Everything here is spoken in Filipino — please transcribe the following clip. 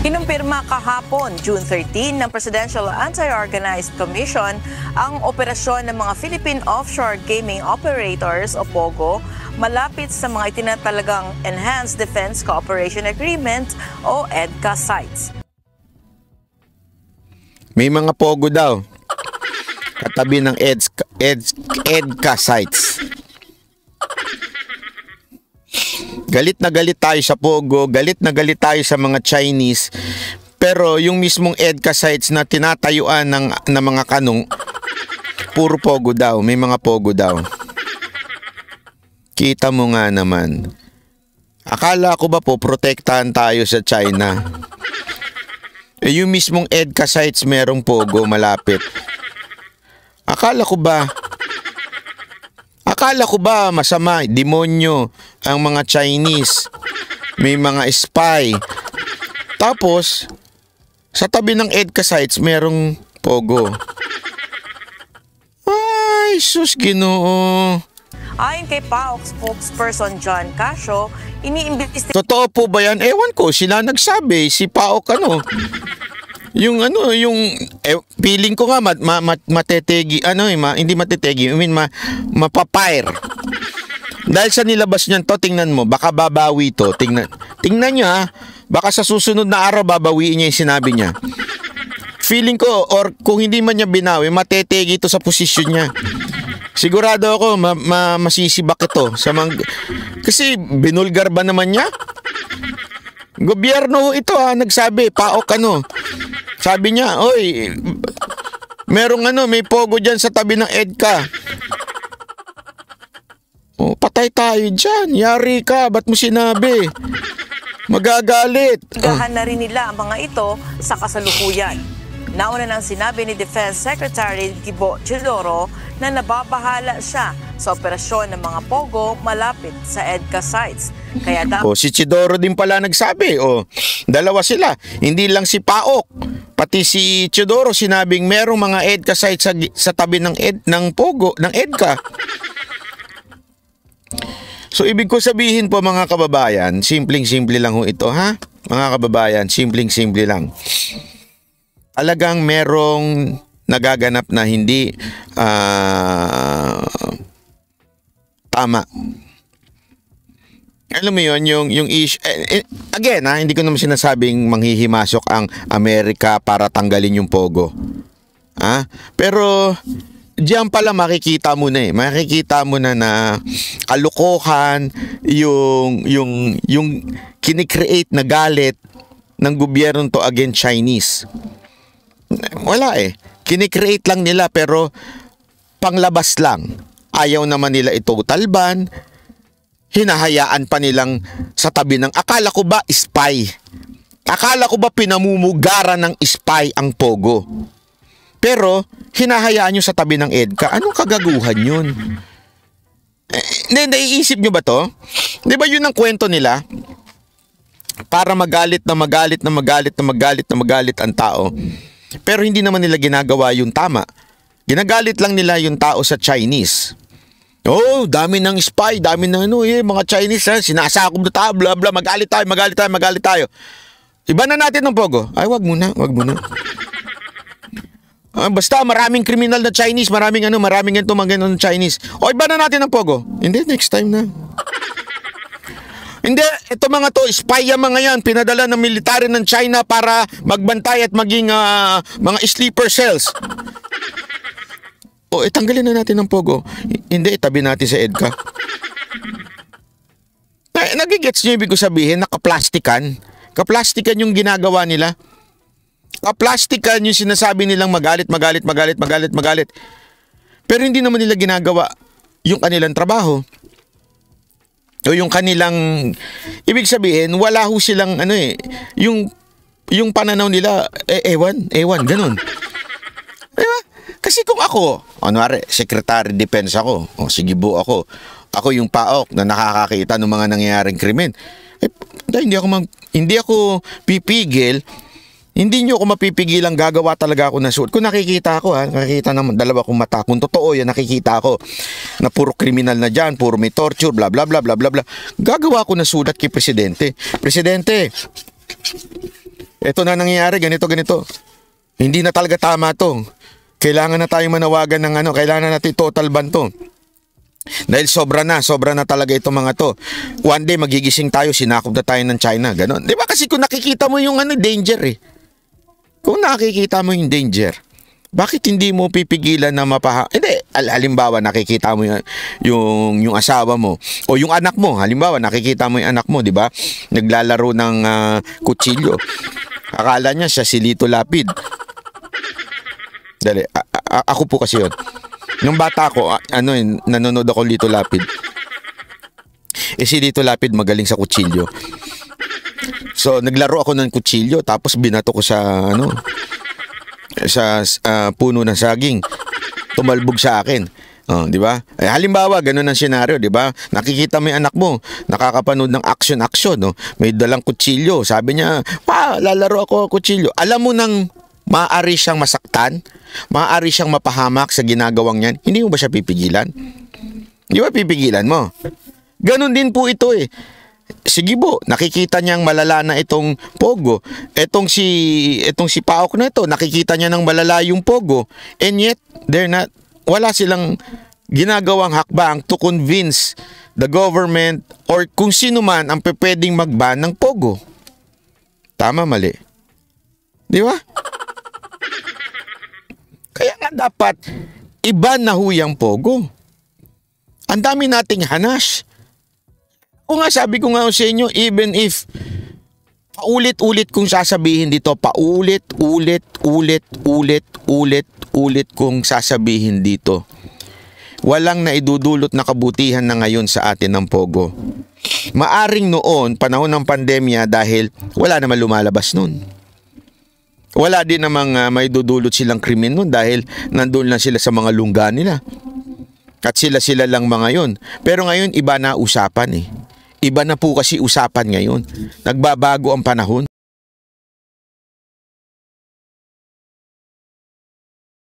Kinumpirma kahapon, June 13, ng Presidential Anti-Organized Commission ang operasyon ng mga Philippine Offshore Gaming Operators o POGO malapit sa mga itinatalagang Enhanced Defense Cooperation Agreement o EDCA sites. May mga POGO daw katabi ng EDCA sites. Galit na galit tayo sa POGO, galit na galit tayo sa mga Chinese, pero yung mismong EDCA sites na tinatayuan ng mga kanong, puro POGO daw, may mga POGO daw. Kita mo nga naman. Akala ko ba po protektahan tayo sa China? Yung mismong EDCA sites merong POGO malapit. Akala ko ba masama, demonyo ang mga Chinese, may mga spy. Tapos, sa tabi ng EDCA sites, merong POGO. Ay, sus, Ginoo. Ayon kay PAOK spokesperson John Casio, iniimbestigahan. Totoo po ba yan? Ewan ko, sila nagsabi, si PAOK feeling ko nga matetegi, hindi matetegi, mapapire. Dahil sa nilabas niyan to, tingnan mo, baka babawi to. Tingnan niyo ha, baka sa susunod na araw babawiin niya yung sinabi niya. Feeling ko, or kung hindi man niya binawi, matetegi ito sa posisyon niya. Sigurado ako, masisibak ito. Kasi binulgar ba naman niya? Gobyerno ito nagsabi, PAOK Sabi niya, oy, may POGO dyan sa tabi ng EDCA. Oh, patay tayo dyan. Yari ka, ba't mo sinabi? Magagalit. Gahan na rin nila ang mga ito sa kasalukuyan. Nauna nang sinabi ni Defense Secretary Gibo Teodoro na nababahala siya sa operasyon ng mga POGO malapit sa EDCA sites. Kaya si Teodoro din pala nagsabi. Dalawa sila. Hindi lang si PAOK. Pati si Teodoro sinabing merong mga EDCA sites sa tabi ng POGO, ng EDCA. So ibig ko sabihin po mga kababayan, simpleng-simple lang ito ha. Mga kababayan, simpleng-simple lang. Talagang merong nagaganap na hindi tama. Alam mo yun, yung issue, again hindi ko naman sinasabing manghihimasok ang Amerika para tanggalin yung POGO. Pero diyan pala makikita mo na kalukuhan, yung kinikreate na galit ng gobyerno to against Chinese. Wala kinikreate lang nila pero panglabas lang. Ayaw naman nila i-total ban. Hinahayaan pa nilang sa tabi ng, akala ko ba spy? Akala ko ba pinamumugaran ng spy ang POGO? Pero hinahayaan nyo sa tabi ng EDCA. Anong kagaguhan yun? Naiisip nyo ba to? Di ba yun ang kwento nila? Para magalit ang tao. Pero hindi naman nila ginagawa yung tama. Ginagalit lang nila yung tao sa Chinese. Oh, dami ng spy, dami ng mga Chinese sinasakop na tayo, bla bla, magalit tayo. Iba na natin ng POGO. Ay, wag muna. Basta maraming kriminal na Chinese, maraming ito mga ganun Chinese. O, iba na natin ng POGO. Hindi, next time na. Hindi, ito mga to, spy yung mga yan, pinadala ng military ng China para magbantay at maging mga sleeper cells. O, tanggalin na natin ng POGO. Hindi, itabi natin sa EDCA. Nagigets nyo ibig ko sabihin, nakaplastikan. Kaplastikan yung ginagawa nila. Kaplastikan yung sinasabi nilang magalit. Pero hindi naman nila ginagawa yung kanilang trabaho. O yung kanilang, ibig sabihin, wala ho silang, yung pananaw nila, ewan, ganun. Diba? Kasi kung ako, Secretary Defense ako, sige po ako yung PAOK na nakakakita ng mga nangyayaring krimen, hindi ako pipigil, hindi nyo ako mapipigilang gagawa talaga ako ng suot. Kung nakikita ako, nakikita naman, dalawa kong mata, kung totoo yan, nakikita ako na puro kriminal na dyan, puro may torture, bla bla bla bla bla bla, gagawa ko ng sulat kay Presidente. Presidente, Ito na nangyayari, ganito. Hindi na talaga tama to. Kailangan na tayong manawagan ng kailangan natin total ban to. Dahil sobra na talaga itong mga to. One day magigising tayo, sinakop na tayo ng China, ganon. Di ba kasi kung nakikita mo yung danger eh. Kung nakikita mo yung danger, bakit hindi mo pipigilan na Hindi, halimbawa nakikita mo yung asawa mo o yung anak mo. Halimbawa nakikita mo yung anak mo, di ba? Naglalaro ng kutsilyo. Akala niya siya si Lito Lapid. Dali, ako po kasi yun. Nung bata ko, nanonood ako Lito Lapid. Si Lito Lapid magaling sa kutsilyo. So, naglaro ako ng kutsilyo tapos binato ko sa puno ng saging. Tumalbog sa akin. Di ba? Halimbawa, ganun ang senaryo, di ba? Nakikita mo yung anak mo, nakakapanood ng action, no? May dalang kutsilyo. Sabi niya, lalaro ako kutsilyo. Alam mo nang maaari siyang masaktan, maaari siyang mapahamak sa ginagawang yan, hindi mo ba siya pipigilan? Di ba pipigilan mo? Ganon din po ito eh. Sige po, nakikita niyang malala na itong Pogo. Itong si Paok na ito, nakikita niya ng malala yung Pogo. And yet, wala silang ginagawang hakbang to convince the government or kung sino man ang pwedeng mag-ban ng Pogo. Tama, mali. Di ba? Kaya nga dapat iba na huyang Pogo. Ang dami nating hanas. O nga sabi ko nga sa inyo, even if paulit-ulit kong sasabihin dito, paulit-ulit kong sasabihin dito, walang naidudulot na kabutihan na ngayon sa atin ng Pogo. Maaring noon, panahon ng pandemya dahil wala naman lumalabas noon. Wala din namang may dudulot silang krimen nun dahil nandun lang sila sa mga lungga nila. At sila lang mga yon. Pero ngayon iba na usapan eh. Iba na po kasi usapan ngayon. Nagbabago ang panahon.